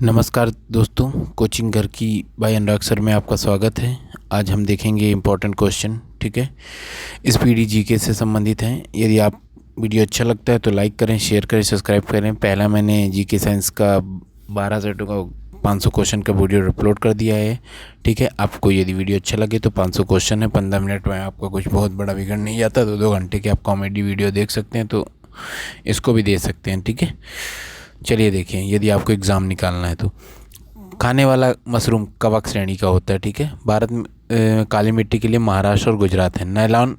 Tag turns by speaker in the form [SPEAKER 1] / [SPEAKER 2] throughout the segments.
[SPEAKER 1] नमस्कार दोस्तों, कोचिंग घर की बाय अनुराग सर में आपका स्वागत है। आज हम देखेंगे इम्पोर्टेंट क्वेश्चन। ठीक है, इस पीडी जीके से संबंधित हैं। यदि आप वीडियो अच्छा लगता है तो लाइक करें, शेयर करें, सब्सक्राइब करें। पहला मैंने जीके साइंस का 12 सेटों का 500 क्वेश्चन का वीडियो अपलोड कर दिया है। ठीक है, आपको यदि वीडियो अच्छा लगे तो 500 क्वेश्चन है, 15 मिनट में आपका कुछ बहुत बड़ा बिगड़ नहीं जाता। तो 2 घंटे के आप कॉमेडी वीडियो देख सकते हैं, तो इसको भी दे सकते हैं। ठीक है, चलिए देखें। यदि आपको एग्ज़ाम निकालना है तो खाने वाला मशरूम कवक श्रेणी का होता है। ठीक है, भारत में काली मिट्टी के लिए महाराष्ट्र और गुजरात है। नायलॉन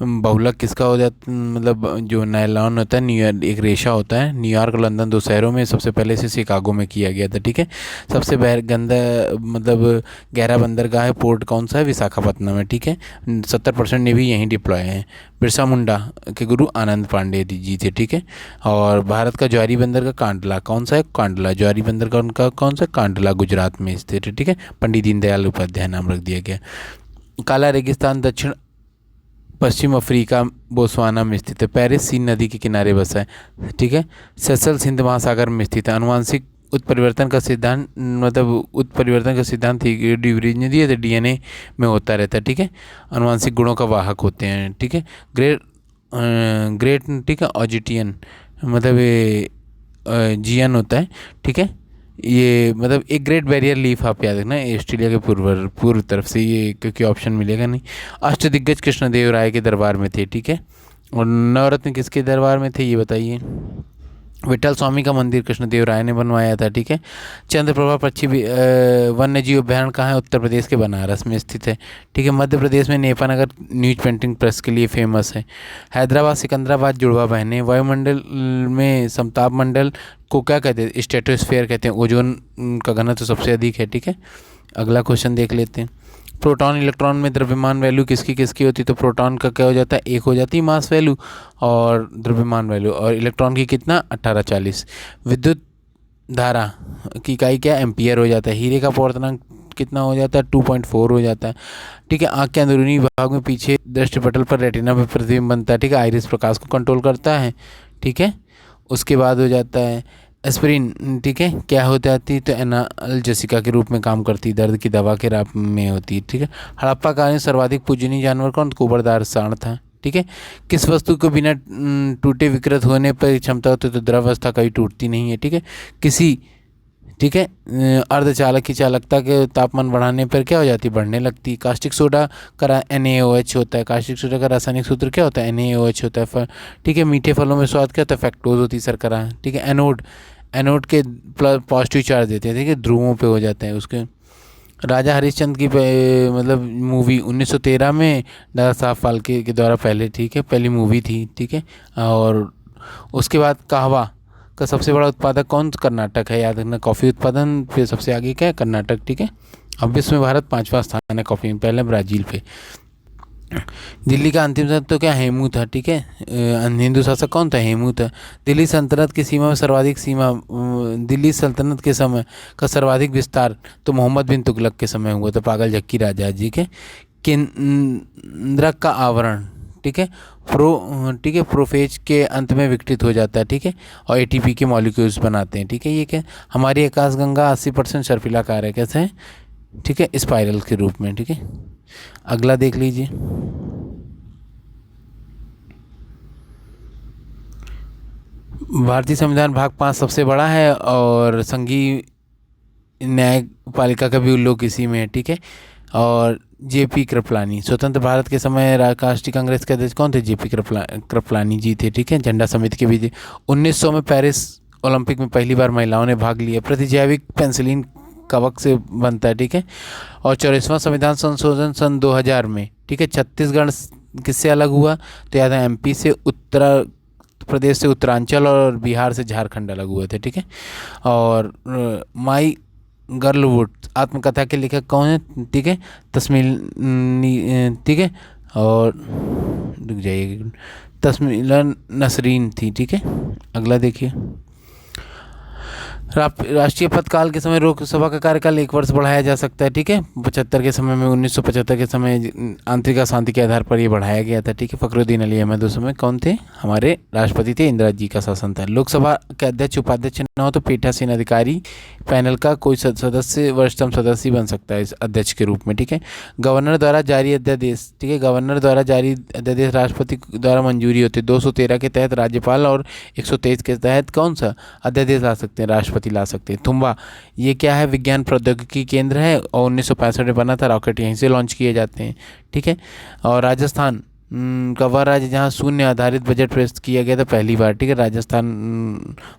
[SPEAKER 1] बहुलक किसका हो जाता, मतलब जो नायलॉन होता है, न्यूयॉर्क एक रेशा होता है। न्यूयॉर्क और लंदन 2 शहरों में, सबसे पहले से शिकागो में किया गया था। ठीक है, सबसे गंदा मतलब गहरा बंदरगाह है पोर्ट कौन सा है, विशाखापत्तनम है। ठीक है, 70% नेवी यहीं डिप्लॉय है। बिरसा मुंडा के गुरु आनंद पांडे जी थे। ठीक है, और भारत का ज्वारी बंदर का कांडला कौन सा है, कांडला ज्वारी बंदर का उनका कौन सा, कांडला गुजरात में स्थित है। ठीक है, पंडित दीनदयाल उपाध्याय नाम रख दिया गया। काला रेगिस्तान दक्षिण पश्चिम अफ्रीका बोत्सवाना में स्थित है। पेरिस सीन नदी के किनारे बसा है। ठीक है, सेशल्स हिंद महासागर में स्थित है। अनुवांशिक उत्परिवर्तन का सिद्धांत, मतलब उत्परिवर्तन का सिद्धांत डिग्री ने दिए थे, डीएनए में होता रहता है। ठीक है, अनुवांशिक गुणों का वाहक होते हैं। ठीक है, ग्रेट ठीक है, ऑजिटियन मतलब ये जियन होता है। ठीक है, ये मतलब एक ग्रेट बैरियर लीफ, आप याद रखना, ऑस्ट्रेलिया के पूर्व तरफ से, ये क्योंकि ऑप्शन मिलेगा नहीं। अष्टदिग्गज कृष्णदेव राय के दरबार में थे। ठीक है, और नवरत्न किसके दरबार में थे ये बताइए। विठल स्वामी का मंदिर कृष्णदेव राय ने बनवाया था। ठीक है, चंद्रप्रभा पक्षी वन्य जीव अभ्यारण्य कहाँ है, उत्तर प्रदेश के बनारस में स्थित है। ठीक है, मध्य प्रदेश में नेपानगर न्यूज प्रिंटिंग प्रेस के लिए फेमस है। हैदराबाद सिकंदराबाद जुड़वा बहनें। वायुमंडल में समताप मंडल को क्या कहते हैं, स्ट्रेटोस्फेयर कहते हैं। ओजोन का घनत्व तो सबसे अधिक है। ठीक है, अगला क्वेश्चन देख लेते हैं। प्रोटॉन इलेक्ट्रॉन में द्रव्यमान वैल्यू किसकी किसकी होती है, तो प्रोटॉन का क्या हो जाता है, 1 हो जाती है मास वैल्यू, और द्रव्यमान वैल्यू, और इलेक्ट्रॉन की कितना, 1840। विद्युत धारा की इकाई क्या, एम्पियर हो जाता है। हीरे का अपवर्तनांक कितना हो जाता है, 2.4 हो जाता है। ठीक है, आँख के अंदरूनी भाग में पीछे दृष्टिपटल पर रेटिना में प्रतिबिंब बनता है। ठीक है, आइरिस प्रकाश को कंट्रोल करता है। ठीक है, उसके बाद हो जाता है एस्पिरिन। ठीक है, क्या हो जाती है, तो एनाल्जेसिका के रूप में काम करती है, दर्द की दवा के रूप में होती है। ठीक है, हड़प्पा काल में सर्वाधिक पूजनीय जानवर कौन, कुबड़दार सांड था। ठीक है, किस वस्तु को बिना टूटे विकृत होने पर क्षमता होती है, तो द्रवावस्था कभी टूटती नहीं है। ठीक है, किसी ठीक है अर्धचालक की चालकता के तापमान बढ़ाने पर क्या हो जाती है, बढ़ने लगती है। कास्टिक सोडा का NaOH होता है। कास्टिक सोडा का रासायनिक सूत्र क्या होता है, NaOH होता है। ठीक है, मीठे फलों में स्वाद क्या होता है, फ्रक्टोज होती है शर्करा। ठीक है, एनोड के पॉजिटिव चार्ज देते हैं। ठीक है, ध्रुवों पे हो जाते हैं उसके। राजा हरिश्चंद्र की मतलब मूवी 1913 में दादा साहब फाल्के के द्वारा पहली मूवी थी। ठीक है, और उसके बाद कहवा का सबसे बड़ा उत्पादक कौन, कर्नाटक है, याद रखना। कॉफ़ी उत्पादन पे सबसे आगे क्या है, कर्नाटक। ठीक है, अब विश्व में भारत 5वां स्थान है कॉफ़ी में, पहले ब्राज़ील पे। दिल्ली का अंतिम शासक तो क्या, हेमू था। ठीक है, हिंदू शासक कौन था, हेमू था। दिल्ली सल्तनत की सीमा में सर्वाधिक दिल्ली सल्तनत के समय का सर्वाधिक विस्तार तो मोहम्मद बिन तुगलक के समय हुआ था, पागल झक्की राजा जी के। केंद्रक का आवरण, ठीक है, ठीक है, प्रोफेज के अंत में विकसित हो जाता है। ठीक है, और ATP के मॉलिक्यूल्स बनाते हैं। ठीक है, ये क्या, हमारी आकाशगंगा 80% सर्पिलाकार है, कैसे है, ठीक है, स्पाइरल के रूप में। ठीक है, अगला देख लीजिए। भारतीय संविधान भाग 5 सबसे बड़ा है, और संघीय न्यायपालिका का भी उल्लेख इसी में है। ठीक है, और JP कृपलानी स्वतंत्र भारत के समय राष्ट्रीय कांग्रेस के अध्यक्ष कौन थे, JP कृपलानी जी थे। ठीक है, झंडा समिति के भी। 1900 में पेरिस ओलंपिक में पहली बार महिलाओं ने भाग लिया। प्रतिजैविक पेंसिलिन कवक से बनता है। ठीक है, और 44वां संविधान संशोधन सन 2000 में। ठीक है, छत्तीसगढ़ किससे अलग हुआ, तो याद है MP से, उत्तर प्रदेश से उत्तरांचल, और बिहार से झारखंड अलग हुए थे। ठीक है, और माई गर्लवुड आत्मकथा के लेखक कौन है, ठीक है, तस्मील। ठीक है, और रुक जाइए, तस्मीला नसरीन थी। ठीक है, अगला देखिए। राष्ट्रीय पदकाल के समय लोकसभा का कार्यकाल 1 वर्ष बढ़ाया जा सकता है, ठीक है। 75 के समय में 1975 के समय आंतरिक अशांति के आधार पर ये बढ़ाया गया था, ठीक है। फखरुद्दीन अली अहमद उस समय कौन थे, हमारे राष्ट्रपति थे, इंदिरा जी का शासन था। लोकसभा के अध्यक्ष उपाध्यक्ष न हो तो पीठासीन अधिकारी पैनल का कोई सदस्य वरिष्ठतम सदस्य बन सकता है इस अध्यक्ष के रूप में, ठीक है। गवर्नर द्वारा जारी अध्यादेश, ठीक है, गवर्नर द्वारा जारी अध्यादेश राष्ट्रपति द्वारा मंजूरी होती है। 213 के तहत राज्यपाल और 123 के तहत कौन सा अध्यादेश ला सकते हैं, राष्ट्रपति ला सकते हैं। तुम्बा ये क्या है, विज्ञान प्रौद्योगिकी केंद्र है और 1965 में बना था, रॉकेट यहीं से लॉन्च किए जाते हैं, ठीक है। और राजस्थान का वह राज्य जहाँ शून्य आधारित बजट पेश किया गया था पहली बार, ठीक है। राजस्थान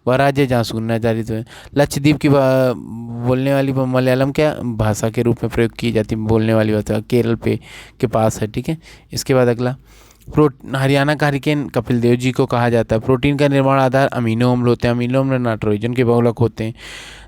[SPEAKER 1] वह राज्य जहाँ शून्य आधारित है। लक्षद्वीप की बोलने वाली मलयालम क्या भाषा के रूप में प्रयोग की जाती है, बोलने वाली भाषा केरल के पास है, ठीक है। इसके बाद अगला हरियाणा का हरिकेन कपिल देव जी को कहा जाता है। प्रोटीन का निर्माण आधार अमीनो अम्ल होते हैं, अमीनो अम्ल नाइट्रोजन के बहुलक होते हैं।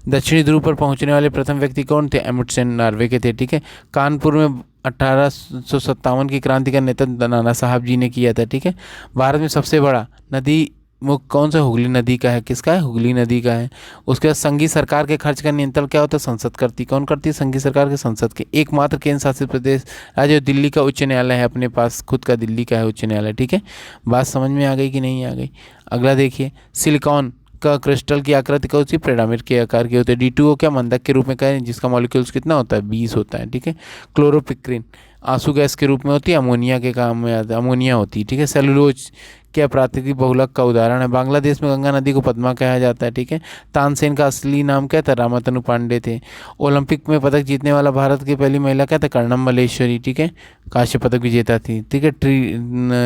[SPEAKER 1] दक्षिणी ध्रुव पर पहुंचने वाले प्रथम व्यक्ति कौन थे, एमुंडसेन नॉर्वे के थे, ठीक है। कानपुर में 1857 की क्रांति का नेतृत्व नाना साहब जी ने किया था, ठीक है। भारत में सबसे बड़ा नदी मुख कौन सा, हुगली नदी का है, किसका है, हुगली नदी का है। उसके बाद संघीय सरकार के खर्च का नियंत्रण क्या होता है, संसद करती, कौन करती है, संघीय सरकार के संसद के। एकमात्र केंद्र शासित प्रदेश राज्य दिल्ली का उच्च न्यायालय है, अपने पास खुद का दिल्ली का है उच्च न्यायालय, ठीक है। बात समझ में आ गई कि नहीं आ गई। अगला देखिए, सिलिकॉन का क्रिस्टल की आकृति कौन सी, पिरामिड के आकार के होते हैं। D2O क्या, मंदक के रूप में कहें, जिसका मॉलिक्यूल्स कितना होता है, 20 होता है, ठीक है। क्लोरोपिक्रिन आंसू गैस के रूप में होती है, अमोनिया के काम में आता है, अमोनिया होती है, ठीक है। सेलुलोज क्या प्राकृतिक बहुलक का उदाहरण है। बांग्लादेश में गंगा नदी को पद्मा कहा जाता है, ठीक है। तानसेन का असली नाम क्या था, रामातनु पांडे थे। ओलंपिक में पदक जीतने वाला भारत की पहली महिला क्या था, कर्णम मल्लेश्वरी, ठीक है, कांस्य पदक विजेता थी, ठीक है।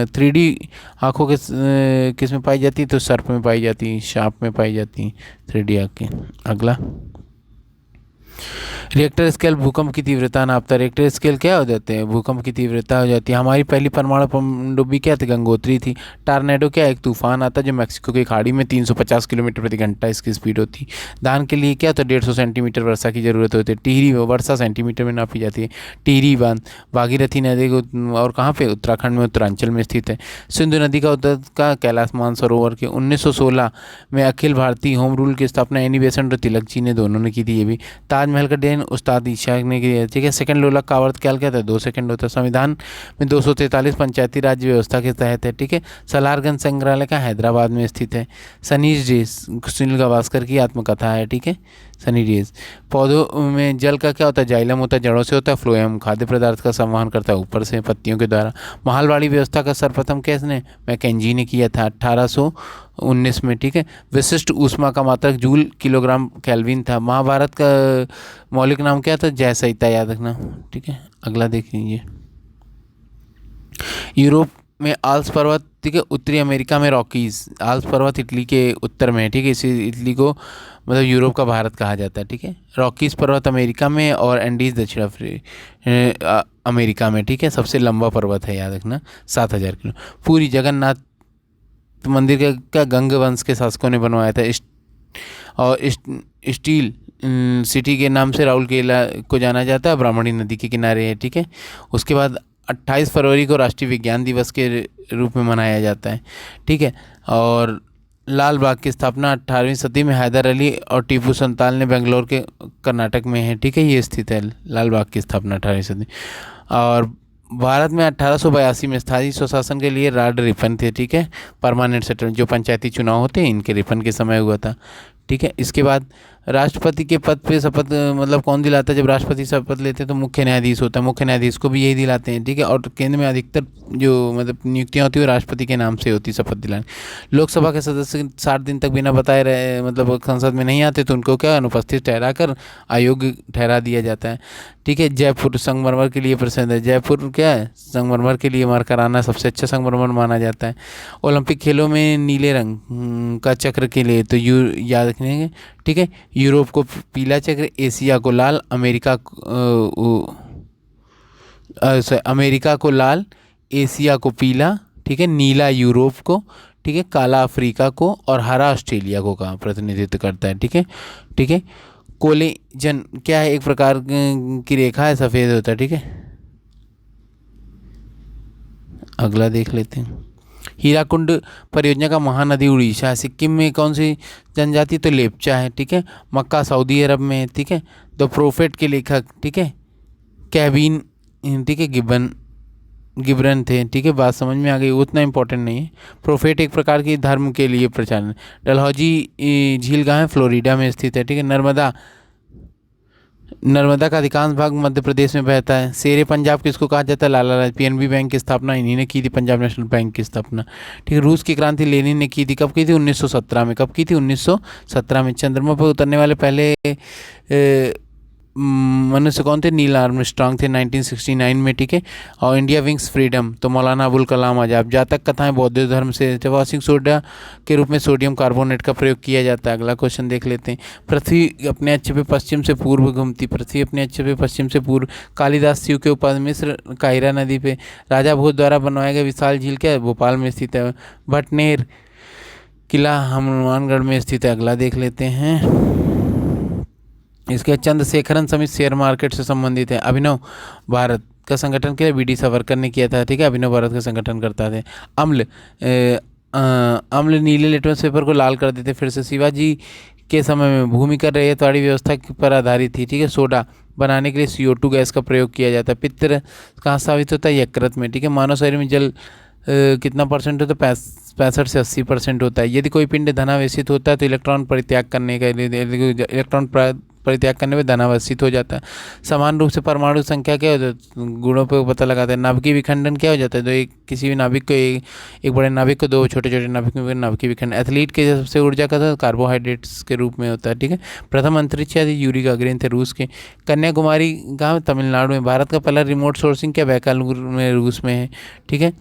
[SPEAKER 1] 3D आँखों के किस में पाई जाती है, तो सर्प में पाई जाती है, सांप में पाई जाती है 3D आँखें। अगला, रिएक्टर स्केल भूकंप की तीव्रता नापता है। रिएक्टर स्केल क्या हो जाते हैं, भूकंप की तीव्रता हो जाती है। हमारी पहली परमाणु पनडुब्बी क्या थी, गंगोत्री थी। टार्नेडो क्या, एक तूफान आता है जो मैक्सिको की खाड़ी में 350 किलोमीटर प्रति घंटा इसकी स्पीड होती है। धान के लिए क्या होता है, 150 सेंटीमीटर वर्षा की जरूरत होती है। टिहरी वर्षा सेंटीमीटर में नापी जाती है। टिहरी बांध भागीरथी नदी को और कहाँ पे, उत्तराखंड में उत्तरांचल में स्थित है। सिंधु नदी का उद्गम का कैलाश मानसरोवर के 1916 में अखिल भारतीय होम रूल की स्थापना एनी बेसेंट और तिलक जी ने दोनों ने की थी। ये भी ताजमहल का डिजाइन उस्ताद ईशा ने किया, ठीक है। सेकंड लोलक का आवर्त काल क्या था, 2 सेकंड होता है। संविधान में 243 पंचायती राज्य व्यवस्था के तहत है, ठीक है। सलारगंज संग्रहालय का हैदराबाद में स्थित है। सनीज डेज सुनील गावस्कर की आत्मकथा है, ठीक है, सनी डेज। पौधों में जल का क्या होता है, जाइलम होता है, जड़ों से होता है। फ्लोएम खाद्य पदार्थ का संवहन करता है ऊपर से पत्तियों के द्वारा। महलवाड़ी व्यवस्था का सर्वप्रथम किसने, मैकेंजी ने किया था 1819 में, ठीक है। विशिष्ट ऊष्मा का मात्रक जूल किलोग्राम केल्विन था। महाभारत का मौलिक नाम क्या था, जय संहिता, याद रखना, ठीक है। अगला देख लीजिए, यूरोप में आल्प्स पर्वत, ठीक है। उत्तरी अमेरिका में रॉकीज, आल्प्स पर्वत इटली के उत्तर में है, ठीक है। इसी इटली को मतलब यूरोप का भारत कहा जाता है, ठीक है। रॉकीज पर्वत अमेरिका में और एंडीज दक्षिण अमेरिका में, ठीक है। सबसे लंबा पर्वत है, याद रखना, 7000 किलो। पूरी जगन्नाथ मंदिर का गंग वंश के शासकों ने बनवाया था। और स्टील सिटी के नाम से राउल केला को जाना जाता है, ब्राह्मणी नदी के किनारे है, ठीक है। उसके बाद 28 फरवरी को राष्ट्रीय विज्ञान दिवस के रूप में मनाया जाता है, ठीक है। और लाल बाग की स्थापना 18वीं सदी में हैदर अली और टीपू सुल्तान ने बेंगलोर के कर्नाटक में है, ठीक है, ये स्थित है लाल बाग की स्थापना 18वीं सदी। और भारत में 1882 में स्थायी स्वशासन के लिए लॉर्ड रिपन थे, ठीक है। परमानेंट सेटलमेंट जो पंचायती चुनाव होते हैं इनके रिपन के समय हुआ था, ठीक है। इसके बाद राष्ट्रपति के पद पे शपथ मतलब कौन दिलाता है, जब राष्ट्रपति शपथ लेते हैं तो मुख्य न्यायाधीश होता है, मुख्य न्यायाधीश को भी यही दिलाते हैं, ठीक है। और केंद्र में अधिकतर जो मतलब नियुक्तियाँ होती है वो राष्ट्रपति के नाम से होती है, शपथ दिलाने। लोकसभा के सदस्य 60 दिन तक बिना बताए रहे मतलब संसद में नहीं आते तो उनको क्या अनुपस्थित ठहरा कर अयोग्य ठहरा दिया जाता है, ठीक है। जयपुर संगमरमर के लिए प्रसिद्ध है, जयपुर क्या है, संगमरमर के लिए मार्क कराना सबसे अच्छा संगमरमर माना जाता है। ओलंपिक खेलों में नीले रंग का चक्र के लिए तो याद रखने, ठीक है। यूरोप को पीला चक्र, एशिया को लाल, अमेरिका को लाल, एशिया को पीला, ठीक है, नीला यूरोप को, ठीक है, काला अफ्रीका को और हरा ऑस्ट्रेलिया को का प्रतिनिधित्व करता है, ठीक है, ठीक है। कोलेजन क्या है, एक प्रकार की रेखा है, सफ़ेद होता है, ठीक है। अगला देख लेते हैं, हीराकुंड परियोजना का महानदी उड़ीसा है। सिक्किम में कौन सी जनजाति, तो लेप्चा है, ठीक है। मक्का सऊदी अरब में है, ठीक है। द प्रोफेट के लेखक, ठीक है, कैबिन, ठीक है, गिब्रन थे, ठीक है। बात समझ में आ गई, उतना इंपॉर्टेंट नहीं है। प्रोफेट एक प्रकार की धर्म के लिए प्रचारण। डलहौजी झील कहाँ है, फ्लोरिडा में स्थित है, ठीक है। नर्मदा का अधिकांश भाग मध्य प्रदेश में बहता है। शेरे पंजाब किसको कहा जाता है, लाला लाजपत। पीएनबी बैंक की स्थापना इन्हीं ने की थी, पंजाब नेशनल बैंक की स्थापना, ठीक है। रूस की क्रांति लेनिन ने की थी, कब की थी, 1917 में। कब की थी, 1917 में। चंद्रमा पर उतरने वाले पहले मनुष्य कौन थे, नील आर्मस्ट्रांग थे, 1969 में, ठीक है। और इंडिया विंग्स फ्रीडम, तो मौलाना अबुल कलाम आजाद। जातक कथाएं बौद्ध धर्म से, वाशिंग सोडा के रूप में सोडियम कार्बोनेट का प्रयोग किया जाता है। अगला क्वेश्चन देख लेते हैं। पृथ्वी अपने अक्ष पे पश्चिम से पूर्व घूमती, पृथ्वी अपने अक्ष पे पश्चिम से पूर्व। कालिदास शिव के उपाध्याय, मिस्र काहिरा नदी पे। राजा भोज द्वारा बनवाया गया विशाल झील क्या है, भोपाल में स्थित है। भटनेर किला हनुमानगढ़ में स्थित है। अगला देख लेते हैं। इसके चंद्रशेखरन समिति शेयर मार्केट से संबंधित है। अभिनव भारत का संगठन के लिए बीडी सावरकर ने किया था, ठीक है। अभिनव भारत का संगठन करता थे। अम्ल नीले लिटमस पेपर को लाल कर देते। फिर से शिवाजी के समय में भूमिकर रैयतवाड़ी व्यवस्था पर आधारित थी, ठीक है। सोडा बनाने के लिए CO2 गैस का प्रयोग किया जाता है। पित्त कहाँ साबित होता है, यकृत में, ठीक है। मानव शरीर में जल कितना परसेंट होता है, 65 से 80% होता है। यदि कोई पिंड धनावेशित होता है तो इलेक्ट्रॉन परित्याग करने में धनावेशित हो जाता है। समान रूप से परमाणु संख्या क्या हो जाता है, गुणों पर पता लगाता है। नाभिकीय विखंडन क्या हो जाता है, तो एक किसी भी नाभिक को एक बड़े नाभिक को दो छोटे छोटे नाभिक में नाभिकीय विखंडन। एथलीट के सबसे ऊर्जा का था कार्बोहाइड्रेट्स के रूप में होता है, ठीक है। प्रथम अंतरिक्ष यात्री यूरी गागरिन थे, रूस के। कन्याकुमारी कहाँ, तमिलनाडु में। भारत का पहला रिमोट सोर्सिंग क्या, बैकालुर में, रूस में है, ठीक है।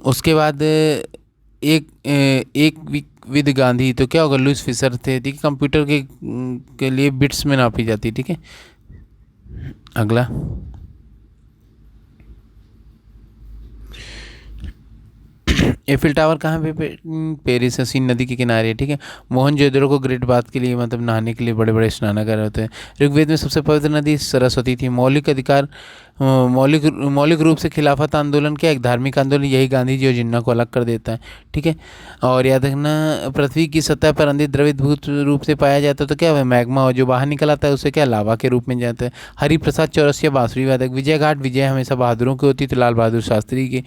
[SPEAKER 1] उसके बाद एक विद गांधी, तो क्या होगा, लुइस फिशर थे, ठीक है। कंप्यूटर के लिए बिट्स में नापी जाती है, ठीक है। अगला एफिल टावर कहाँ पे, पेरिस, सीन नदी के किनारे, ठीक है। मोहनजोदड़ो को ग्रेट बाथ के लिए, मतलब नहाने के लिए बड़े बड़े स्नानागार होते हैं। ऋग्वेद में सबसे पवित्र नदी सरस्वती थी। मौलिक रूप से खिलाफत आंदोलन क्या, एक धार्मिक आंदोलन, यही गांधी जी और जिन्ना को अलग कर देता है, ठीक है। और याद रखना, पृथ्वी की सतह पर अंधित द्रवित भूत रूप से पाया जाता है तो क्या है, मैग्मा, और जो बाहर निकल आता है उसे क्या, लावा के रूप में जाता है। हरिप्रसाद चौरसिया बांसुरी वादक। विजय घाट, विजय हमेशा बहादुरों की होती, तो लाल बहादुर शास्त्री के,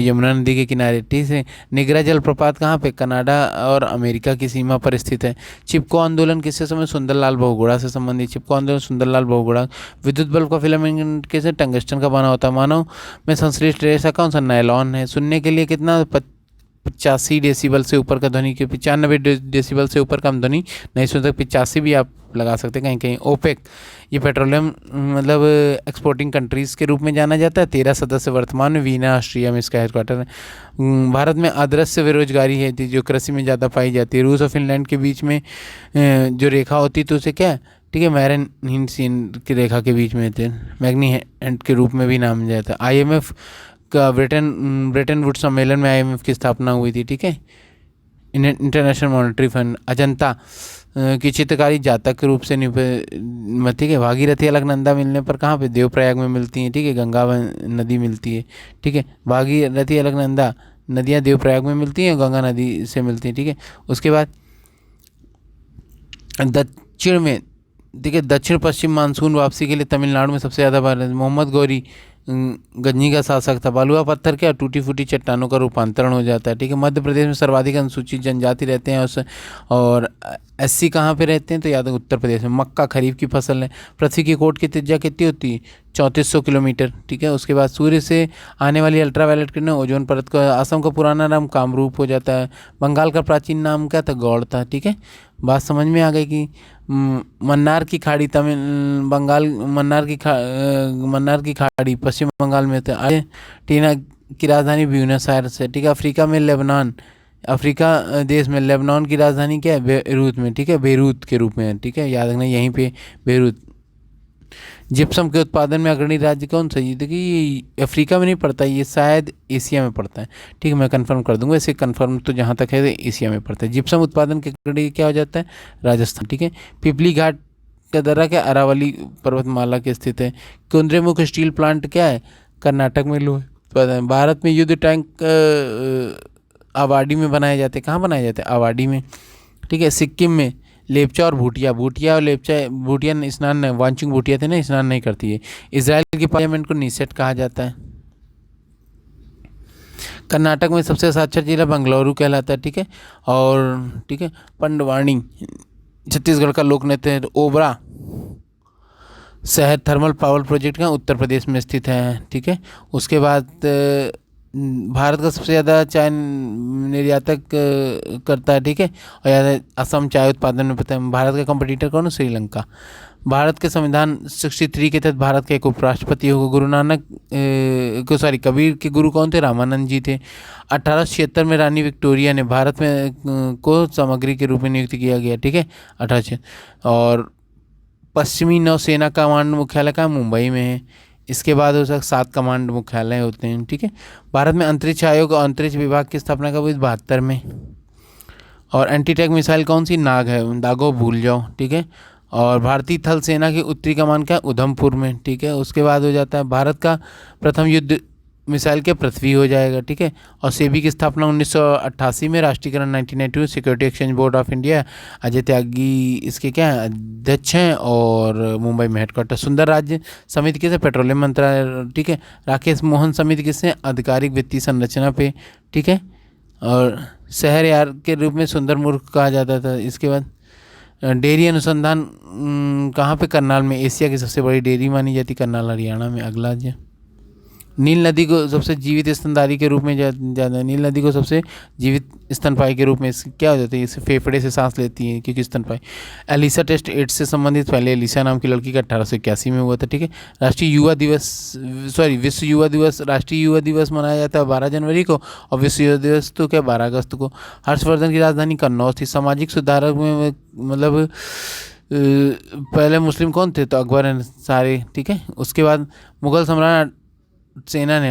[SPEAKER 1] यमुना नदी के किनारे, ठीक है। निगरा जलप्रपात कहाँ पे, कनाडा और अमेरिका की सीमा पर स्थित है। चिपको आंदोलन किससे संबंधित, सुंदरलाल बहुगुणा से संबंधित। चिपको आंदोलन सुंदरलाल बहुगुणा। विद्युत बल्ब का फिलामेंट कैसे, टंगस्टन का बना होता है। मानव में संश्लिष्ट रेशा कौन सा, नायलॉन है। सुनने के लिए कितना, 85 डेसिबल से ऊपर का ध्वनि के, 95 डेसिबल से ऊपर का हम ध्वनि नहीं सुन सकते। 85 भी आप लगा सकते हैं कहीं कहीं। ओपेक, ये पेट्रोलियम मतलब एक्सपोर्टिंग कंट्रीज़ के रूप में जाना जाता है। 13 सदस्य वर्तमान में, वीना ऑस्ट्रिया में इसका हेडक्वार्टर है। भारत में अदृश्य बेरोजगारी है जो कृषि में ज़्यादा पाई जाती है। रूस और फिनलैंड के बीच में जो रेखा होती है तो उसे क्या है, ठीक है, मैरन सीन की रेखा के बीच में थे, मैग्नी हैंड के रूप में भी नाम जाता है। IMF का ब्रेटन वुड्स सम्मेलन में IMF की स्थापना हुई थी, ठीक है। International monetary fund. अजंता की चित्रकारी जातक के रूप से ठीक है। भागीरथी अलकनंदा मिलने पर कहाँ पे, देवप्रयाग में मिलती हैं, ठीक है। गंगा नदी मिलती है, ठीक है। भागीरथी अलकनंदा नदियाँ देवप्रयाग में मिलती हैं, गंगा नदी से मिलती हैं, ठीक है। उसके बाद दक्षिण में, ठीक है, दक्षिण पश्चिम मानसून वापसी के लिए तमिलनाडु में सबसे ज़्यादा बार। मोहम्मद गौरी गजनी का शासक था। बालुआ पत्थर क्या, टूटी फूटी चट्टानों का रूपांतरण हो जाता है, ठीक है। मध्य प्रदेश में सर्वाधिक अनुसूचित जनजाति रहते हैं और SC कहाँ पे रहते हैं, तो याद है उत्तर प्रदेश में। मक्का खरीफ की फसल है। पृथ्वी की कोट की त्रिज्या कितनी होती है, 3400 किलोमीटर, ठीक है। उसके बाद सूर्य से आने वाली अल्ट्रावायलेट किरणें ओजोन परत का, असम का पुराना नाम कामरूप हो जाता है। बंगाल का प्राचीन नाम क्या था, गौड़ था, ठीक है। बात समझ में आ गई कि मन्नार की खाड़ी मन्नार की खाड़ी पश्चिम बंगाल में था। अर्जेंटीना की राजधानी ब्यूनस आयर्स है, ठीक है। अफ्रीका में लेबनान, अफ्रीका देश में लेबनान की राजधानी क्या है, बेरूत में, ठीक है, बेरूत के रूप में है, ठीक है। याद रखना यहीं पे बेरूत। जिप्सम के उत्पादन में अग्रणी राज्य कौन सा, ये देखिए ये अफ्रीका में नहीं पड़ता, ये शायद एशिया में पड़ता है, ठीक है। मैं कंफर्म कर दूंगा, इसे कंफर्म तो जहाँ तक है एशिया में पड़ता है। जिप्सम उत्पादन के अग्रणी क्या हो जाता है, राजस्थान, ठीक है। पिपली घाट का दर्रा क्या, अरावली पर्वतमाला के स्थित है। कुंद्रेमुख स्टील प्लांट क्या है, कर्नाटक में लोहे उत्पादन। भारत में युद्ध टैंक आवाडी में बनाए जाते हैं। कहाँ बनाए जाते हैं? आवाडी में, ठीक है। सिक्किम में लेपचा और भूटिया, भूटिया और लेपचा, भूटिया स्नान, वांचुंग भूटिया थे ना, स्नान नहीं करती है। इसराइल की पार्लियामेंट को नीसेट कहा जाता है। कर्नाटक में सबसे साक्षर जिला बेंगलुरु कहलाता है, ठीक है। और ठीक है, पंडवानी छत्तीसगढ़ का लोक नृत्य है। ओबरा शहर थर्मल पावर प्रोजेक्ट का उत्तर प्रदेश में स्थित है, ठीक है। उसके बाद भारत का सबसे ज़्यादा चाय निर्यातक करता है, ठीक है। और ज़्यादा असम चाय उत्पादन में पता है। भारत का कंपटीटर कौन है? श्रीलंका। भारत के संविधान 63 के तहत भारत के एक उपराष्ट्रपति होगा। गुरु नानक कबीर के गुरु कौन थे? रामानंद जी थे। 1876 में रानी विक्टोरिया ने भारत में को सामग्री के रूप में नियुक्त किया गया, ठीक है, 1876। और पश्चिमी नौसेना कमांड मुख्यालय का मुंबई में है। इसके बाद हो सकता 7 कमांड मुख्यालय होते हैं, ठीक है। भारत में अंतरिक्ष आयोग और अंतरिक्ष विभाग की स्थापना कब हुई? 72 में। और एंटी टैंक मिसाइल कौन सी? नाग है, दागो भूल जाओ, ठीक है। और भारतीय थल सेना की उत्तरी कमान का उधमपुर में, ठीक है। उसके बाद हो जाता है भारत का प्रथम युद्ध मिसाइल के पृथ्वी हो जाएगा, ठीक है। और सेबी की स्थापना 1988 में, राष्ट्रीयकरण 1992, security exchange board of India, Ajay Tyagi इसके क्या है? अध्यक्ष हैं। और मुंबई में हेडक्वार्टर। सुंदर राज्य समिति किसे? पेट्रोलियम मंत्रालय, ठीक है। राकेश मोहन समिति किसने? आधिकारिक वित्तीय संरचना पे, ठीक है। और शहर यार के रूप में सुंदर मूर्ख कहा जाता था। इसके बाद डेयरी अनुसंधान कहाँ पे? करनाल में। एशिया की सबसे बड़ी डेयरी मानी जाती करनाल, हरियाणा में। अगला है नील नदी को सबसे जीवित स्तनधारी के रूप में ज़्यादा है। नील नदी को सबसे जीवित स्तनपाई के रूप में क्या हो जाता है? इसे फेफड़े से सांस लेती है क्योंकि स्तनपाई। एलिसा टेस्ट एड्स से संबंधित पहले एलिसा नाम की लड़की का 1881 में हुआ था, ठीक है। राष्ट्रीय युवा दिवस विश्व युवा दिवस, राष्ट्रीय युवा दिवस मनाया जाता है 12 जनवरी को। और विश्व युवा दिवस तो क्या 12 अगस्त को। हर्षवर्धन की राजधानी कन्नौज थी। सामाजिक सुधारक में मतलब पहले मुस्लिम कौन थे? तो अकबर सारे, ठीक है। उसके बाद मुगल सम्राट सेना ने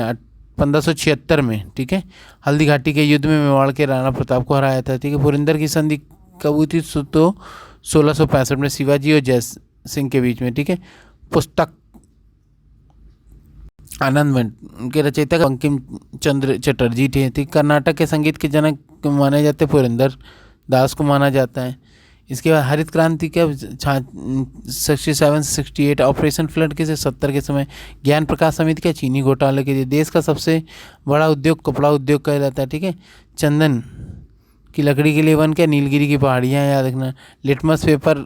[SPEAKER 1] 1576 में, ठीक है, हल्दी घाटी के युद्ध में मेवाड़ के राणा प्रताप को हराया था, ठीक है। पुरंदर की संधि कब हुई थी? तो 1665 में शिवाजी और जय सिंह के बीच में, ठीक है। पुस्तक आनंद के रचयिता बंकिम चंद्र चटर्जी थे, ठीक। कर्नाटक के संगीत के जनक माने जाते पुरंदर दास को माना जाता है। इसके बाद हरित क्रांति का 67-68, ऑपरेशन फ्लड के 70 के समय। ज्ञान प्रकाश समिति का चीनी घोटाले के लिए। देश का सबसे बड़ा उद्योग कपड़ा उद्योग कहलाता है, ठीक है। चंदन की लकड़ी के लिए वन क्या? नीलगिरी की पहाड़ियाँ, याद रखना। लिटमस पेपर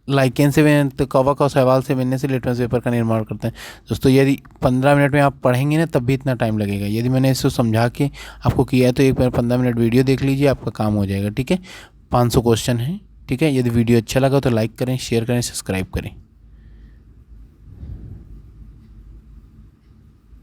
[SPEAKER 1] लाइकेन से तो कवक और शैवाल से बनने से लिटमस पेपर का निर्माण करते हैं। दोस्तों यदि 15 मिनट में आप पढ़ेंगे ना तब भी इतना टाइम लगेगा। यदि मैंने इसको समझा के आपको किया है तो एक बार 15 मिनट वीडियो देख लीजिए, आपका काम हो जाएगा, ठीक है। 500 क्वेश्चन है, ठीक है। यदि वीडियो अच्छा लगा तो लाइक करें, शेयर करें, सब्सक्राइब करें।